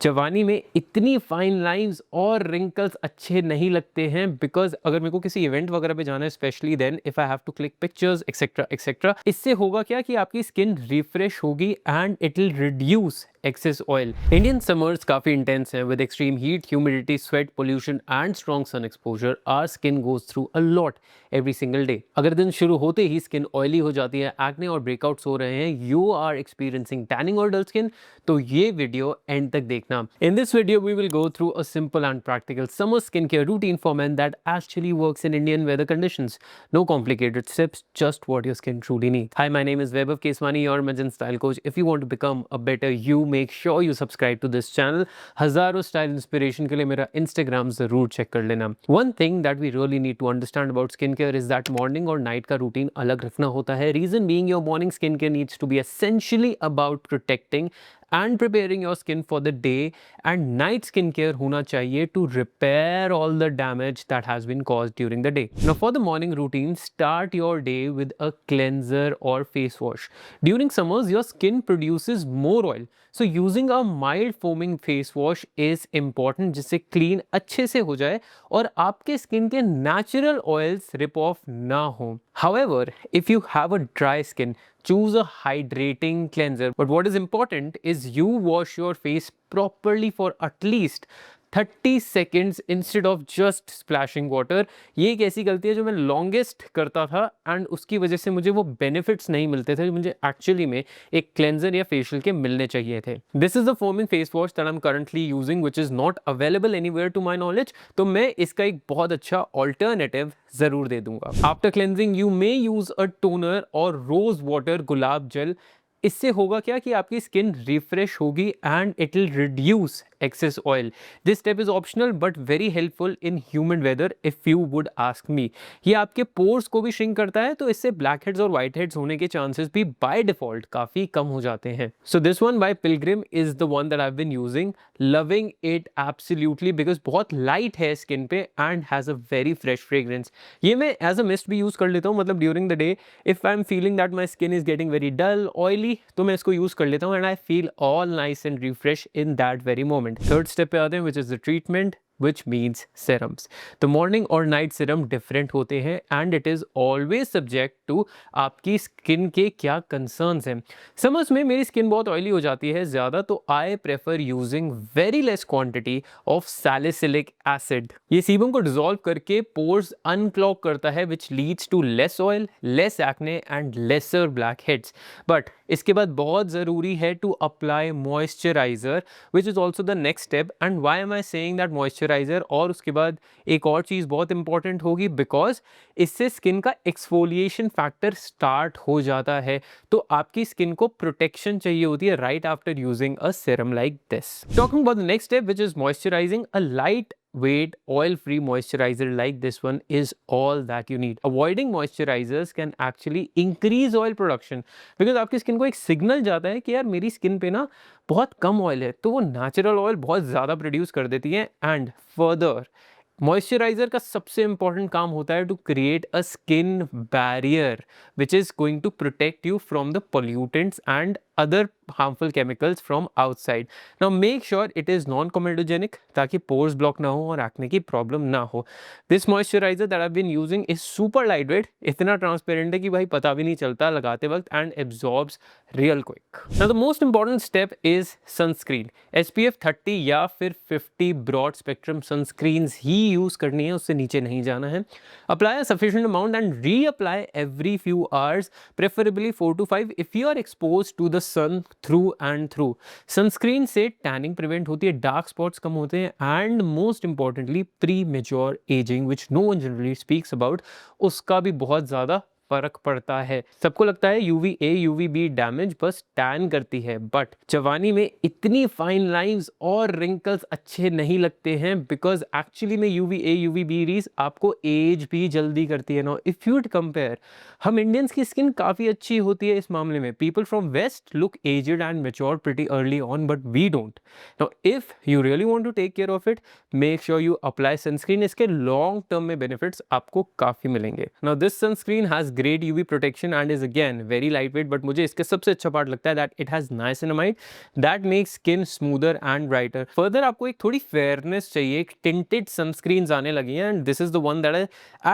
जवानी में इतनी फाइन लाइंस और रिंकल्स अच्छे नहीं लगते हैं बिकॉज अगर मेरे को किसी इवेंट वगैरह पे जाना है specially then if I have to click pictures etcetera etcetera, इससे होगा क्या कि आपकी स्किन रिफ्रेश होगी and it will reduce excess oil. Indian summers काफी इंटेंस हैं with extreme heat, humidity, sweat, pollution and strong sun exposure. Our skin goes through a lot every single day. अगर दिन शुरू होते ही स्किन ऑयली हो जाती है, एक्ने और ब्रेकआउट्स हो रहे हैं, यू आर एक्सपीरियंसिंग टैनिंग और डल स्किन, तो ये वीडियो एंड तक देखना। In this video we will go through a simple and practical summer skin care routine for men that actually works in Indian weather conditions. No complicated steps, just what your skin truly needs. Hi, my name is Vaibhav Keswani, your Imagine Style Coach. If you want to become a better you, make sure you subscribe to this channel. हजारों style inspiration के लिए मेरा Instagram जरूर check कर लेना। One thing that we really need to understand about skincare is that morning और night का routine अलग रखना होता है। Reason being, your morning skincare needs to be essentially about protecting and preparing your skin for the day, and night skincare होना चाहिए to repair all the damage that has been caused during the day. Now for the morning routine, start your day with a cleanser or face wash. During summers your skin produces more oil, so using a mild foaming face wash is important जिससे clean अच्छे से हो जाए और आपके skin के natural oils rip off ना हो। However, if you have a dry skin, choose a hydrating cleanser. But what is important is you wash your face properly for at least 30 seconds instead of just splashing water. ये एक ऐसी गलती है जो मैं longest करता था and उसकी वजह से मुझे वो benefits नहीं मिलते थे मुझे एक्चुअली में एक क्लेंजर या फेशियल के मिलने चाहिए थे। This is the foaming face wash that I'm currently using which is not available anywhere to my knowledge, तो मैं इसका एक बहुत अच्छा alternative जरूर दे दूंगा। After cleansing you may use a toner or rose water गुलाब जल। इससे होगा क्या कि आपकी स्किन रिफ्रेश होगी and it will reduce excess oil. This step is optional but very helpful in humid weather if you would ask me. ये आपके pores को भी shrink करता है तो इससे blackheads और whiteheads होने के chances भी by default काफी कम हो जाते हैं। So this one by Pilgrim is the one that I've been using. Loving it absolutely because बहुत light है skin पे and has a very fresh fragrance. ये मैं as a mist भी use कर लेता हूँ, मतलब during the day if I'm feeling that my skin is getting very dull, oily, तो मैं इसको use कर लेता हूँ and I feel all nice and refreshed in that very moment. Third step पे आते हैं which is the treatment, which means serums. तो मॉर्निंग और नाइट सीरम डिफरेंट होते हैं and it is always subject to आपकी स्किन के क्या कंसर्न्स हैं। समर्स में मेरी स्किन बहुत ऑयली हो जाती है ज़्यादा, तो I prefer using very less quantity of salicylic acid. ये सीबम को डिजोल्व करके पोर्स अनक्लॉग करता है which leads to less oil, less acne and lesser blackheads. But इसके बाद बहुत ज़रूरी है to apply moisturiser which is also the next step. And why am I saying that moisturiser, और उसके बाद एक और चीज़ बहुत इंपॉर्टेंट होगी बिकॉज इससे स्किन का एक्सफोलिएशन फैक्टर स्टार्ट हो जाता है, तो आपकी स्किन को प्रोटेक्शन चाहिए होती है right after using a serum like this. Talking about the next step which is moisturising, a light weight oil-free moisturizer like this one is all that you need. Avoiding moisturizers can actually increase oil production because आपकी skin को एक signal जाता है कि यार मेरी skin पे ना बहुत कम ऑयल है, तो वो नेचुरल ऑयल बहुत ज़्यादा प्रोड्यूस कर देती है। एंड फर्दर मॉइस्चराइजर का सबसे इंपॉर्टेंट काम होता है to create a skin barrier which is going to protect you from the pollutants and other harmful chemicals from outside. Now make sure it is non-comedogenic ताकि pores block ना हो और acne की problem ना हो। This moisturizer that I've been using is super lightweight, इतना transparent है कि भाई पता भी नहीं चलता लगाते वक्त and absorbs real quick. Now the most important step is sunscreen. SPF 30 या फिर 50 broad spectrum sunscreens ही use करनी है, उससे नीचे नहीं जाना है। Apply a sufficient amount and reapply every few hours, preferably 4 to 5 if you are exposed to the sun through and through. Sunscreen से टैनिंग प्रिवेंट होती है, डार्क स्पॉट्स कम होते हैं and most importantly premature ageing which no one generally speaks about, उसका भी बहुत ज़्यादा फर्क पड़ता है। सबको लगता है UVA UVB डैमेज बस टैन करती है, बट जवानी में इतनी फाइन लाइंस और रिंकल्स अच्छे नहीं लगते हैं बिकॉज एक्चुअली में UVA UVB रेज आपको एज भी जल्दी करती है। नो इफ यूड कंपेयर हम इंडियंस की स्किन काफ़ी अच्छी होती है इस मामले में. People from West look aged and mature pretty early on, but we don't. Now, if you really want to take care of it, make sure you apply sunscreen. इसके long term में benefits आपको काफ़ी मिलेंगे. Now, this sunscreen has great UV protection and is again very lightweight, but मुझे इसके सबसे अच्छा part लगता है that it has niacinamide that makes skin smoother and brighter. Further, आपको एक थोड़ी fairness चाहिए. एक tinted sunscreens आने लगी हैं and this is the one that I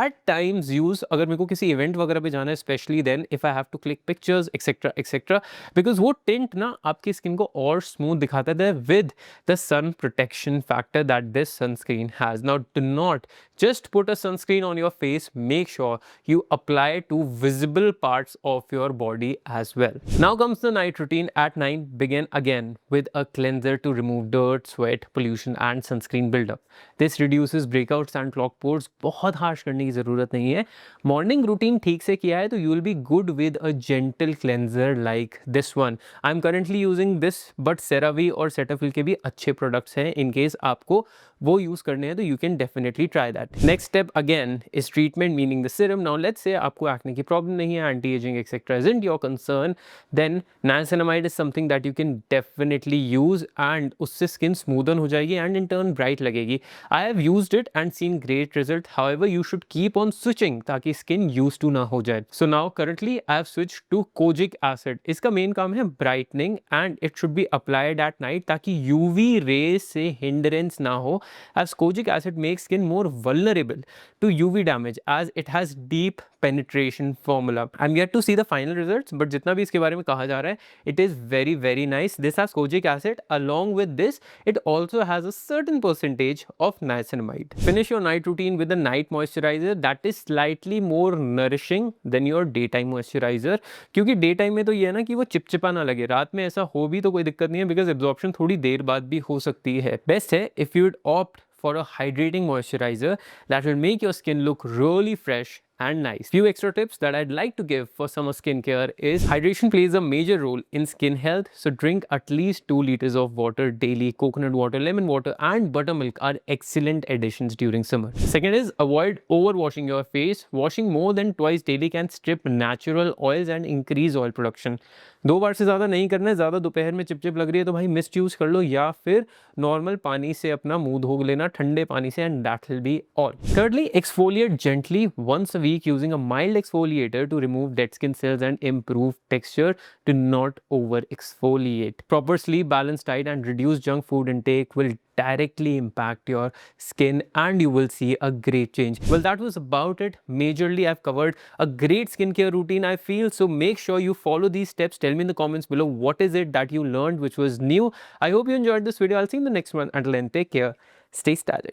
at times use अगर मेरे को किसी event वगैरह पे जाना है, especially then if I have to click pictures etc etc, because वो tint ना आपकी स्किन को और smooth दिखाता है with the sun protection factor that this sunscreen has. Now do not just put a sunscreen on your face, make sure you apply it to visible parts of your body as well. Now comes the night routine. At night, begin again with a cleanser to remove dirt, sweat, pollution and sunscreen buildup. This reduces breakouts and clogged pores. बहुत harsh करने की ज़रूरत नहीं है. Morning routine ठीक से किया है तो you will be good with a gentle cleanser like this one. I am currently using this, but CeraVe और Cetaphil के भी अच्छे products हैं. In case आपको वो यूज़ करने हैं तो you can definitely try that. Next step again is treatment, meaning the serum. Now let's say आपको acne की problem नहीं है, anti-aging etc isn't your concern, then niacinamide is something that you can definitely use and उससे skin smoothen हो जाएगी and in turn bright लगेगी. I have used it and seen great result. However, you should keep on switching ताकि skin used to ना हो जाए. So now currently I have switched to kojic acid. इसका main काम है brightening and it should be applied at night ताकि UV rays से hindrance ना हो, as kojic acid makes skin more vulnerable to UV damage as it has deep penetration formula. I'm yet to see the final results, but जितना भी इसके बारे में कहा जा रहा है, it is very nice. This has kojic acid. Along with this, it also has a certain percentage of niacinamide. Finish your night routine with a night moisturizer that is slightly more nourishing than your daytime moisturizer. क्योंकि daytime में तो ये है ना कि वो चिपचिपा ना लगे. रात में ऐसा हो भी तो कोई दिक्कत नहीं है because absorption थोड़ी देर बाद भी हो सकती है. Best है if you'd opt for a hydrating moisturizer that will make your skin look really fresh and nice. Few extra tips that I'd like to give for summer skincare is hydration plays a major role in skin health. So drink at least 2 liters of water daily. Coconut water, lemon water and buttermilk are excellent additions during summer. Second is avoid overwashing your face. Washing more than twice daily can strip natural oils and increase oil production. 2 बार से ज़्यादा नहीं करना है. ज़्यादा दोपहर में चिपचिप लग रही है तो भाई मिस्ट यूज़ कर लो या फिर नॉर्मल पानी से अपना मुंह धो लेना, ठंडे पानी से, and that will be all. Thirdly, exfoliate gently once a week using a mild exfoliator to remove dead skin cells and improve texture. Do not over exfoliate. Proper sleep, balanced diet and reduced junk food intake will directly impact your skin and you will see a great change. Well, that was about it. Majorly, I've covered a great skincare routine, I feel. So make sure you follow these steps. Tell me in the comments below what is it that you learned which was new. I hope you enjoyed this video. I'll see you in the next one. Until then, take care. Stay stylish.